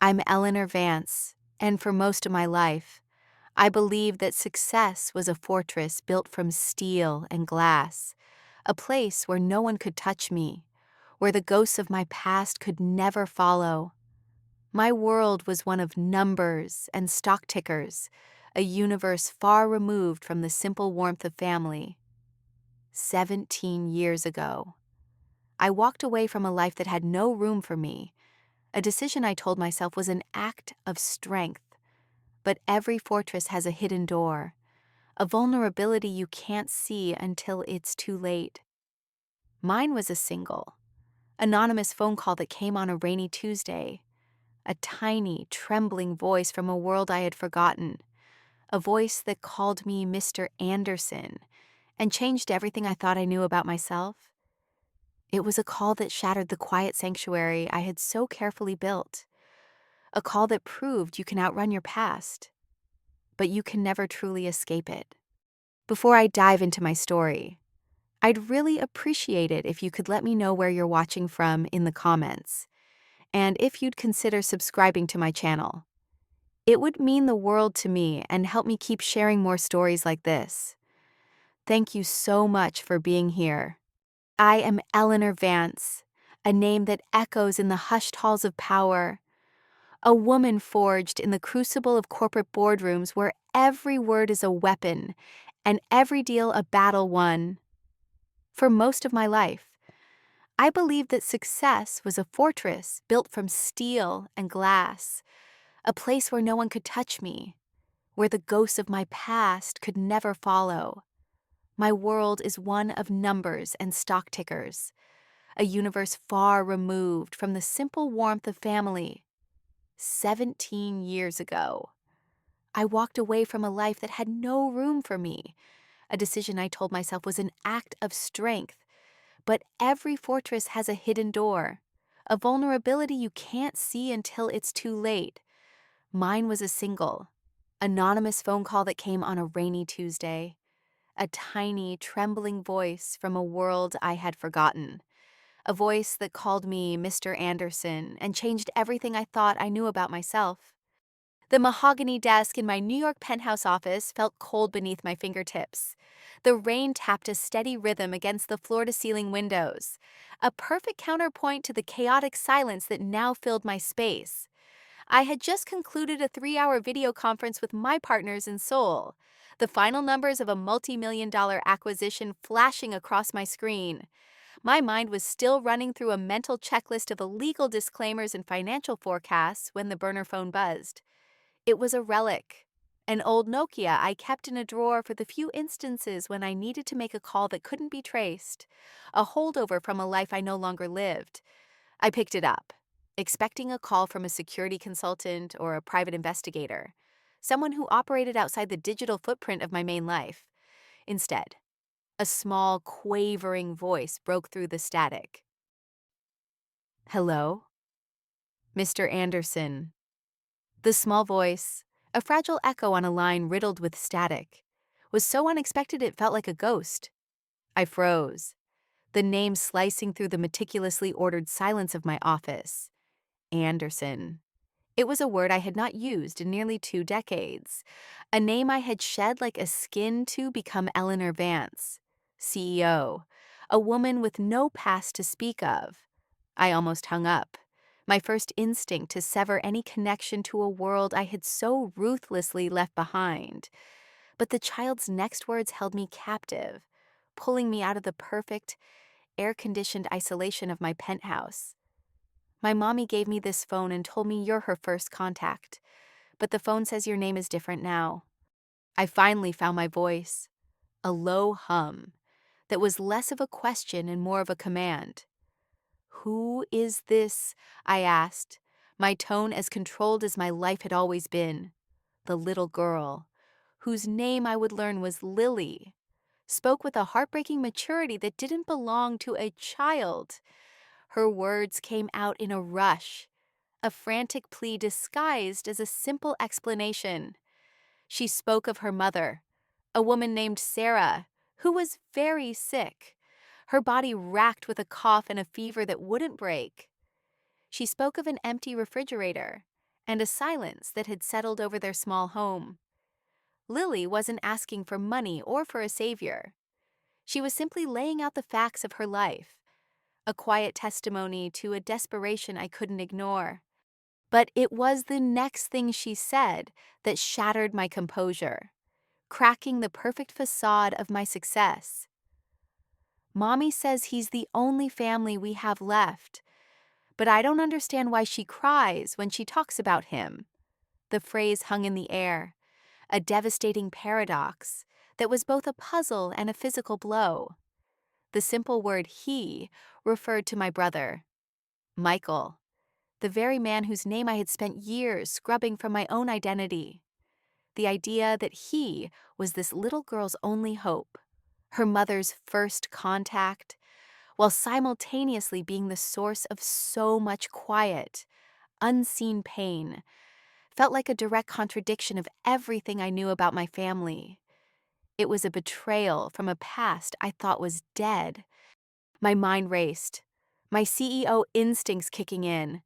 I'm Eleanor Vance, and for most of my life, I believed that success was a fortress built from steel and glass, a place where no one could touch me, where the ghosts of my past could never follow. My world was one of numbers and stock tickers, a universe far removed from the simple warmth of family. 17 years ago, I walked away from a life that had no room for me. A decision I told myself was an act of strength. But every fortress has a hidden door, a vulnerability you can't see until it's too late. Mine was a single, anonymous phone call that came on a rainy Tuesday, a tiny, trembling voice from a world I had forgotten, a voice that called me Mr. Anderson and changed everything I thought I knew about myself. It was a call that shattered the quiet sanctuary I had so carefully built, a call that proved you can outrun your past, but you can never truly escape it. Before I dive into my story, I'd really appreciate it if you could let me know where you're watching from in the comments, and if you'd consider subscribing to my channel. It would mean the world to me and help me keep sharing more stories like this. Thank you so much for being here. I am Eleanor Vance, a name that echoes in the hushed halls of power, a woman forged in the crucible of corporate boardrooms where every word is a weapon and every deal a battle won. For most of my life, I believed that success was a fortress built from steel and glass, a place where no one could touch me, where the ghosts of my past could never follow. My world is one of numbers and stock tickers, a universe far removed from the simple warmth of family. 17 years ago, I walked away from a life that had no room for me. A decision I told myself was an act of strength. But every fortress has a hidden door, a vulnerability you can't see until it's too late. Mine was a single, anonymous phone call that came on a rainy Tuesday, a tiny, trembling voice from a world I had forgotten, a voice that called me Mr. Anderson and changed everything I thought I knew about myself. The mahogany desk in my New York penthouse office felt cold beneath my fingertips. The rain tapped a steady rhythm against the floor-to-ceiling windows, a perfect counterpoint to the chaotic silence that now filled my space. I had just concluded a 3-hour video conference with my partners in Seoul, the final numbers of a multi-million-dollar acquisition flashing across my screen. My mind was still running through a mental checklist of illegal disclaimers and financial forecasts when the burner phone buzzed. It was a relic, an old Nokia I kept in a drawer for the few instances when I needed to make a call that couldn't be traced, a holdover from a life I no longer lived. I picked it up, expecting a call from a security consultant or a private investigator, someone who operated outside the digital footprint of my main life. Instead, a small, quavering voice broke through the static. "Hello? Mr. Anderson." The small voice, a fragile echo on a line riddled with static, was so unexpected it felt like a ghost. I froze, the name slicing through the meticulously ordered silence of my office. Anderson. It was a word I had not used in nearly 2 decades, a name I had shed like a skin to become Eleanor Vance, CEO, a woman with no past to speak of. I almost hung up, my first instinct to sever any connection to a world I had so ruthlessly left behind. But the child's next words held me captive, pulling me out of the perfect, air-conditioned isolation of my penthouse. "My mommy gave me this phone and told me you're her first contact, but the phone says your name is different now." I finally found my voice, a low hum that was less of a question and more of a command. "Who is this?" I asked, my tone as controlled as my life had always been. The little girl, whose name I would learn was Lily, spoke with a heartbreaking maturity that didn't belong to a child. Her words came out in a rush, a frantic plea disguised as a simple explanation. She spoke of her mother, a woman named Sarah, who was very sick, her body racked with a cough and a fever that wouldn't break. She spoke of an empty refrigerator and a silence that had settled over their small home. Lily wasn't asking for money or for a savior. She was simply laying out the facts of her life, a quiet testimony to a desperation I couldn't ignore. But it was the next thing she said that shattered my composure, cracking the perfect facade of my success. Mommy says he's the only family we have left, but I don't understand why she cries when she talks about him. The phrase hung in the air, a devastating paradox that was both a puzzle and a physical blow. The simple word he referred to my brother, Michael, the very man whose name I had spent years scrubbing from my own identity. The idea that he was this little girl's only hope, her mother's first contact, while simultaneously being the source of so much quiet, unseen pain, felt like a direct contradiction of everything I knew about my family. It was a betrayal from a past I thought was dead. My mind raced, my CEO instincts kicking in.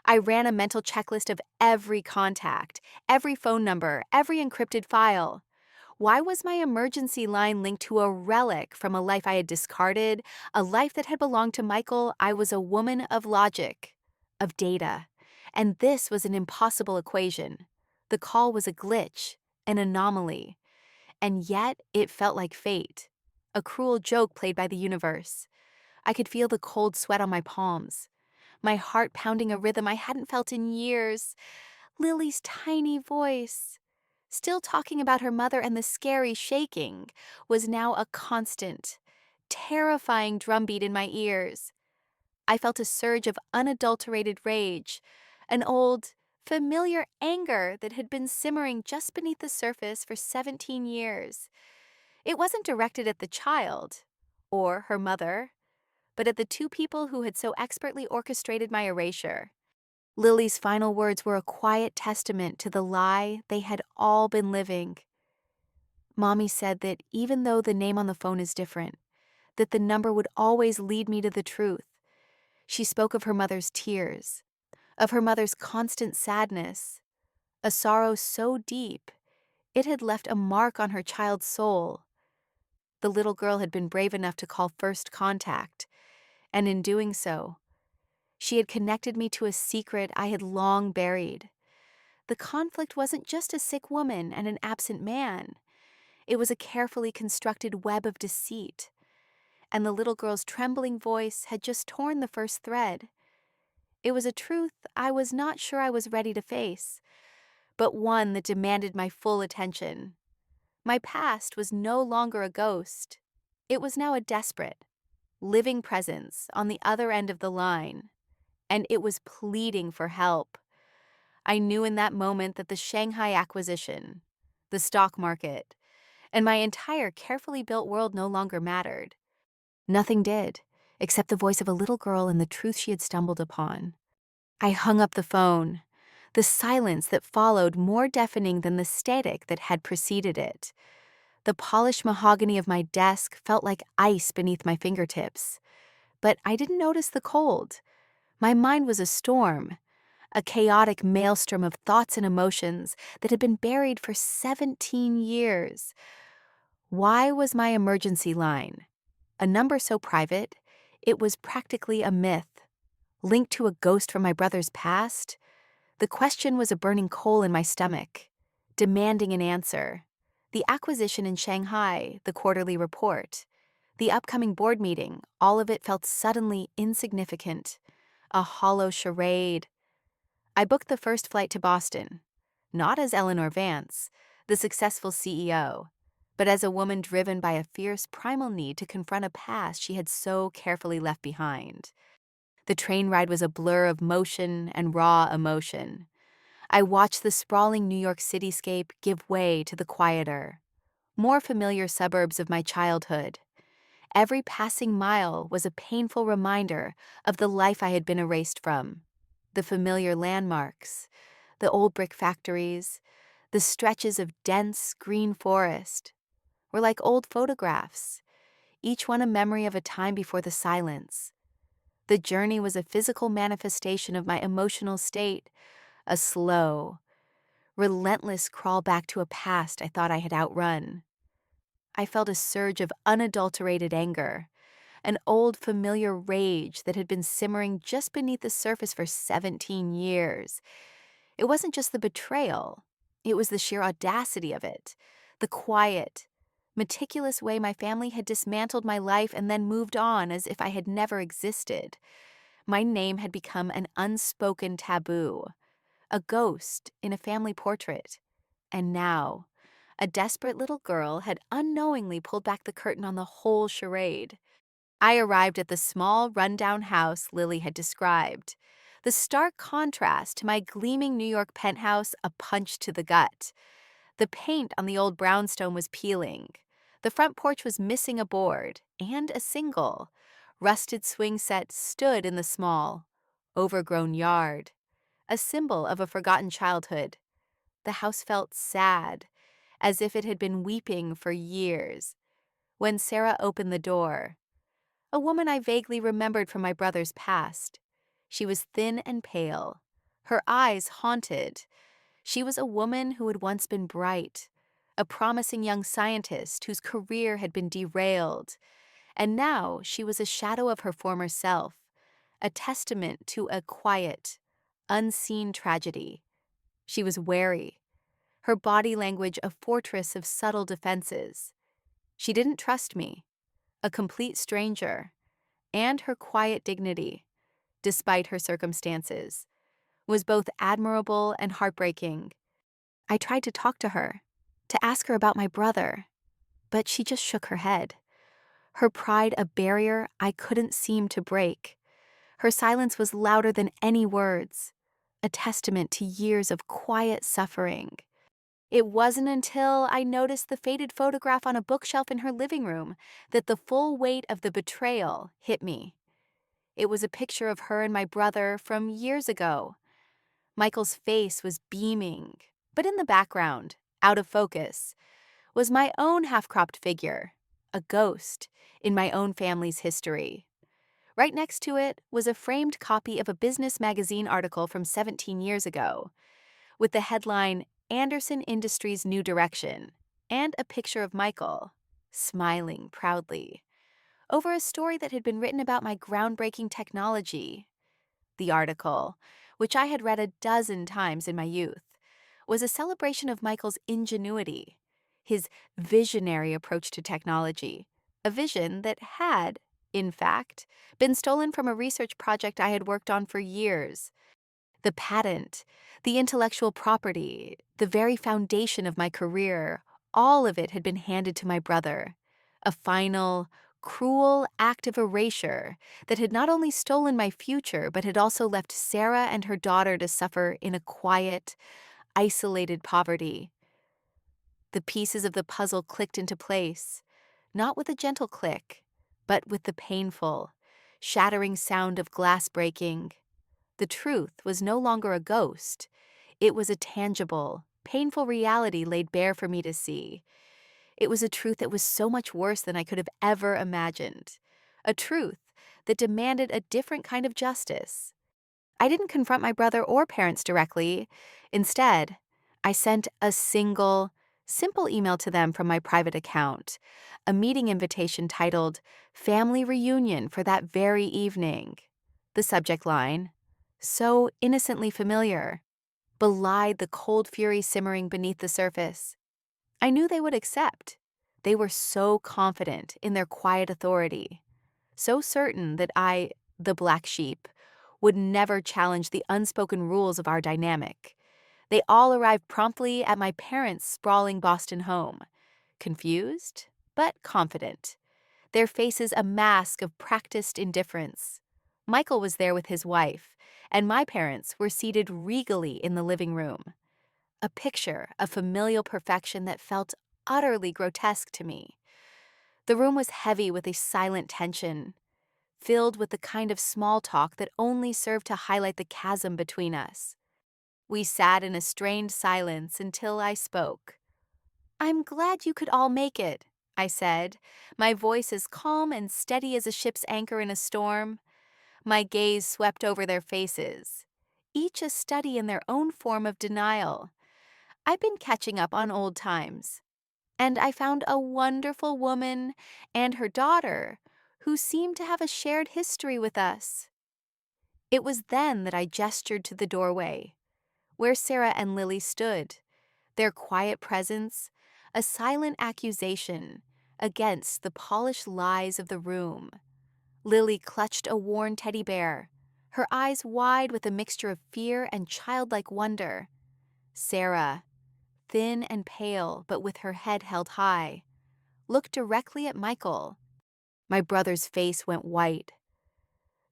I ran a mental checklist of every contact, every phone number, every encrypted file. Why was my emergency line linked to a relic from a life I had discarded, a life that had belonged to Michael? I was a woman of logic, of data, and this was an impossible equation. The call was a glitch, an anomaly, and yet it felt like fate, a cruel joke played by the universe. I could feel the cold sweat on my palms, my heart pounding a rhythm I hadn't felt in years. Lily's tiny voice, still talking about her mother and the scary shaking, was now a constant, terrifying drumbeat in my ears. I felt a surge of unadulterated rage, an old, familiar anger that had been simmering just beneath the surface for 17 years. It wasn't directed at the child, or her mother, but at the two people who had so expertly orchestrated my erasure. Lily's final words were a quiet testament to the lie they had all been living. Mommy said that even though the name on the phone is different, that the number would always lead me to the truth. She spoke of her mother's tears, of her mother's constant sadness, a sorrow so deep it had left a mark on her child's soul. The little girl had been brave enough to call first contact, and in doing so, she had connected me to a secret I had long buried. The conflict wasn't just a sick woman and an absent man. It was a carefully constructed web of deceit, and the little girl's trembling voice had just torn the first thread. It was a truth I was not sure I was ready to face, but one that demanded my full attention. My past was no longer a ghost. It was now a desperate, living presence on the other end of the line, and it was pleading for help. I knew in that moment that the Shanghai acquisition, the stock market, and my entire carefully built world no longer mattered. Nothing did, except the voice of a little girl and the truth she had stumbled upon. I hung up the phone, the silence that followed more deafening than the static that had preceded it. The polished mahogany of my desk felt like ice beneath my fingertips, but I didn't notice the cold. My mind was a storm, a chaotic maelstrom of thoughts and emotions that had been buried for 17 years. Why was my emergency line, a number so private, it was practically a myth, linked to a ghost from my brother's past? The question was a burning coal in my stomach, demanding an answer. The acquisition in Shanghai, the quarterly report, the upcoming board meeting, all of it felt suddenly insignificant, a hollow charade. I booked the first flight to Boston, not as Eleanor Vance, the successful CEO, but as a woman driven by a fierce primal need to confront a past she had so carefully left behind. The train ride was a blur of motion and raw emotion. I watched the sprawling New York cityscape give way to the quieter, more familiar suburbs of my childhood. Every passing mile was a painful reminder of the life I had been erased from. The familiar landmarks, the old brick factories, the stretches of dense green forest were like old photographs, each one a memory of a time before the silence. The journey was a physical manifestation of my emotional state, a slow, relentless crawl back to a past I thought I had outrun. I felt a surge of unadulterated anger, an old familiar rage that had been simmering just beneath the surface for 17 years. It wasn't just the betrayal, it was the sheer audacity of it, the quiet, meticulous way my family had dismantled my life and then moved on as if I had never existed. My name had become an unspoken taboo, a ghost in a family portrait. And now, a desperate little girl had unknowingly pulled back the curtain on the whole charade. I arrived at the small, rundown house Lily had described. The stark contrast to my gleaming New York penthouse, a punch to the gut. The paint on the old brownstone was peeling. The front porch was missing a board, and a single, rusted swing set stood in the small, overgrown yard, a symbol of a forgotten childhood. The house felt sad, as if it had been weeping for years. When Sarah opened the door, a woman I vaguely remembered from my brother's past. She was thin and pale, her eyes haunted. She was a woman who had once been bright, a promising young scientist whose career had been derailed, and now she was a shadow of her former self, a testament to a quiet, unseen tragedy. She was wary, her body language a fortress of subtle defenses. She didn't trust me, a complete stranger, and her quiet dignity, despite her circumstances, was both admirable and heartbreaking. I tried to talk to her, to ask her about my brother, but she just shook her head, her pride a barrier I couldn't seem to break. Her silence was louder than any words, a testament to years of quiet suffering. It wasn't until I noticed the faded photograph on a bookshelf in her living room that the full weight of the betrayal hit me. It was a picture of her and my brother from years ago. Michael's face was beaming, but in the background, out of focus, was my own half-cropped figure, a ghost in my own family's history. Right next to it was a framed copy of a business magazine article from 17 years ago, with the headline, "Anderson Industries' New Direction," and a picture of Michael, smiling proudly, over a story that had been written about my groundbreaking technology. The article, which I had read a dozen times in my youth, was a celebration of Michael's ingenuity, his visionary approach to technology, a vision that had, in fact, been stolen from a research project I had worked on for years. The patent, the intellectual property, the very foundation of my career, all of it had been handed to my brother. A final, cruel act of erasure that had not only stolen my future, but had also left Sarah and her daughter to suffer in a quiet, isolated poverty. The pieces of the puzzle clicked into place, not with a gentle click, but with the painful, shattering sound of glass breaking. The truth was no longer a ghost. It was a tangible, painful reality laid bare for me to see. It was a truth that was so much worse than I could have ever imagined. A truth that demanded a different kind of justice. I didn't confront my brother or parents directly. Instead, I sent a single, simple email to them from my private account, a meeting invitation titled "Family Reunion" for that very evening. The subject line, so innocently familiar, belied the cold fury simmering beneath the surface. I knew they would accept. They were so confident in their quiet authority, so certain that I, the black sheep, would never challenge the unspoken rules of our dynamic. They all arrived promptly at my parents' sprawling Boston home, confused but confident, their faces a mask of practiced indifference. Michael was there with his wife, and my parents were seated regally in the living room, a picture of familial perfection that felt utterly grotesque to me. The room was heavy with a silent tension, filled with the kind of small talk that only served to highlight the chasm between us. We sat in a strained silence until I spoke. "I'm glad you could all make it," I said, my voice as calm and steady as a ship's anchor in a storm. My gaze swept over their faces. each a study in their own form of denial. I've been catching up on old times, and I found a wonderful woman and her daughter who seemed to have a shared history with us. It was then that I gestured to the doorway, where Sarah and Lily stood, their quiet presence a silent accusation against the polished lies of the room. Lily clutched a worn teddy bear, her eyes wide with a mixture of fear and childlike wonder. Sarah, thin and pale but with her head held high, looked directly at Michael. My brother's face went white.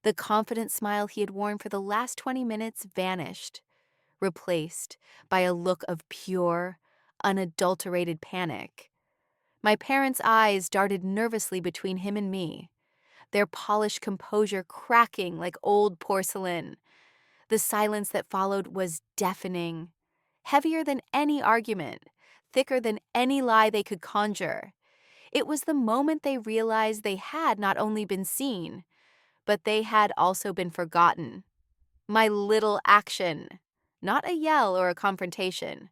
The confident smile he had worn for the last 20 minutes vanished, replaced by a look of pure, unadulterated panic. My parents' eyes darted nervously between him and me, their polished composure cracking like old porcelain. The silence that followed was deafening, heavier than any argument, thicker than any lie they could conjure. It was the moment they realized they had not only been seen, but they had also been forgotten. My little action, not a yell or a confrontation,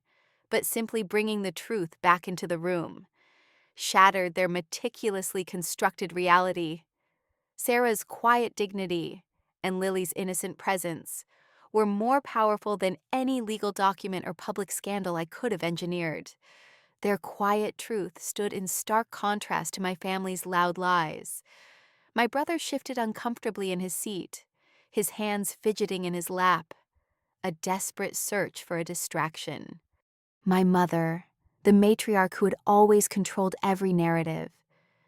but simply bringing the truth back into the room, shattered their meticulously constructed reality. Sarah's quiet dignity and Lily's innocent presence were more powerful than any legal document or public scandal I could have engineered. Their quiet truth stood in stark contrast to my family's loud lies. My brother shifted uncomfortably in his seat, his hands fidgeting in his lap, a desperate search for a distraction. My mother, the matriarch who had always controlled every narrative,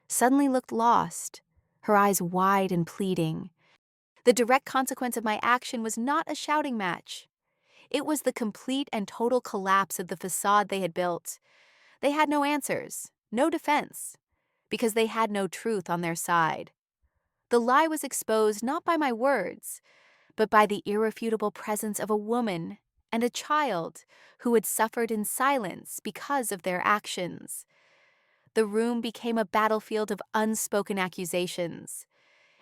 suddenly looked lost, her eyes wide and pleading. The direct consequence of my action was not a shouting match. It was the complete and total collapse of the facade they had built. They had no answers, no defense, because they had no truth on their side. The lie was exposed not by my words, but by the irrefutable presence of a woman and a child who had suffered in silence because of their actions. The room became a battlefield of unspoken accusations,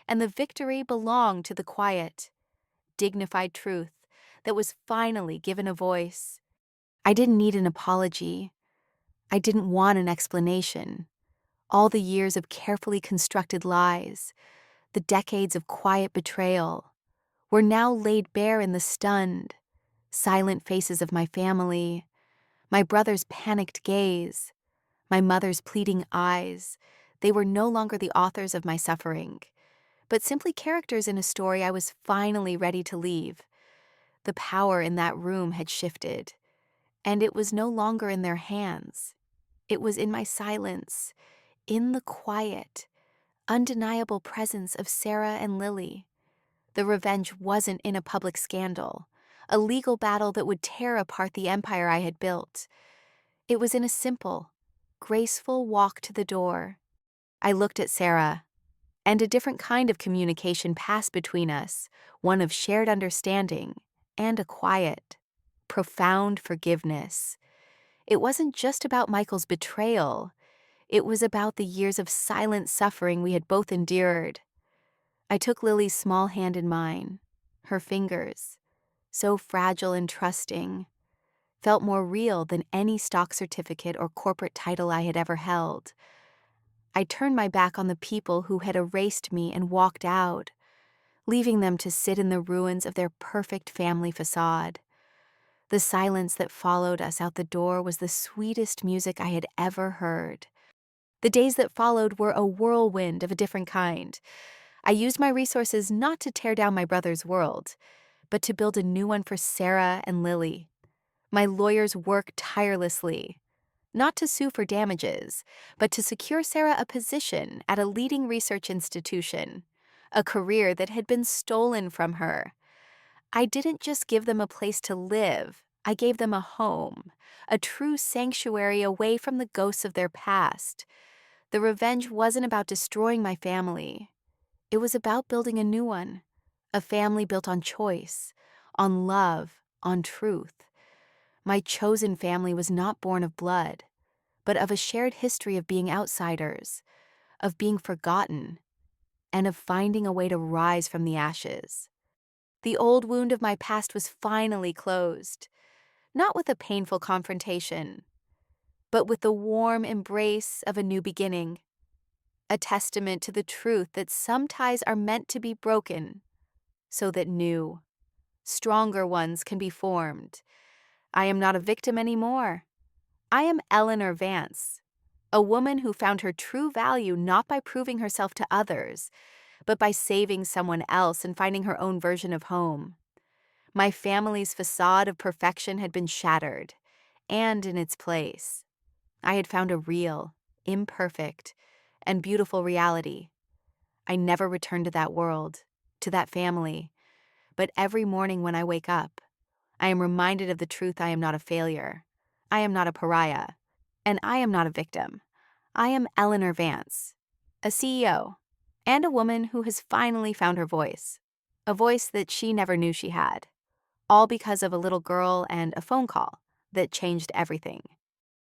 and the victory belonged to the quiet, dignified truth that was finally given a voice. I didn't need an apology. I didn't want an explanation. All the years of carefully constructed lies, the decades of quiet betrayal, were now laid bare in the stunned, silent faces of my family, my brother's panicked gaze, my mother's pleading eyes. They were no longer the authors of my suffering, but simply characters in a story I was finally ready to leave. The power in that room had shifted, and it was no longer in their hands. It was in my silence, in the quiet, undeniable presence of Sarah and Lily. The revenge wasn't in a public scandal, a legal battle that would tear apart the empire I had built. It was in a simple, graceful walk to the door. I looked at Sarah, and a different kind of communication passed between us, one of shared understanding and a quiet, profound forgiveness. It wasn't just about Michael's betrayal. It was about the years of silent suffering we had both endured. I took Lily's small hand in mine. Her fingers, so fragile and trusting, felt more real than any stock certificate or corporate title I had ever held. I turned my back on the people who had erased me and walked out, leaving them to sit in the ruins of their perfect family facade. The silence that followed us out the door was the sweetest music I had ever heard. The days that followed were a whirlwind of a different kind. I used my resources not to tear down my brother's world, but to build a new one for Sarah and Lily. My lawyers worked tirelessly, not to sue for damages, but to secure Sarah a position at a leading research institution, a career that had been stolen from her. I didn't just give them a place to live, I gave them a home, a true sanctuary away from the ghosts of their past. The revenge wasn't about destroying my family. It was about building a new one, a family built on choice, on love, on truth. My chosen family was not born of blood, but of a shared history of being outsiders, of being forgotten, and of finding a way to rise from the ashes. The old wound of my past was finally closed, not with a painful confrontation, but with the warm embrace of a new beginning, a testament to the truth that some ties are meant to be broken so that new, stronger ones can be formed. I am not a victim anymore. I am Eleanor Vance, a woman who found her true value not by proving herself to others, but by saving someone else and finding her own version of home. My family's facade of perfection had been shattered, and in its place, I had found a real, imperfect, and beautiful reality. I never returned to that world, to that family, but every morning when I wake up, I am reminded of the truth: I am not a failure, I am not a pariah, and I am not a victim. I am Eleanor Vance, a CEO, and a woman who has finally found her voice, a voice that she never knew she had, all because of a little girl and a phone call that changed everything.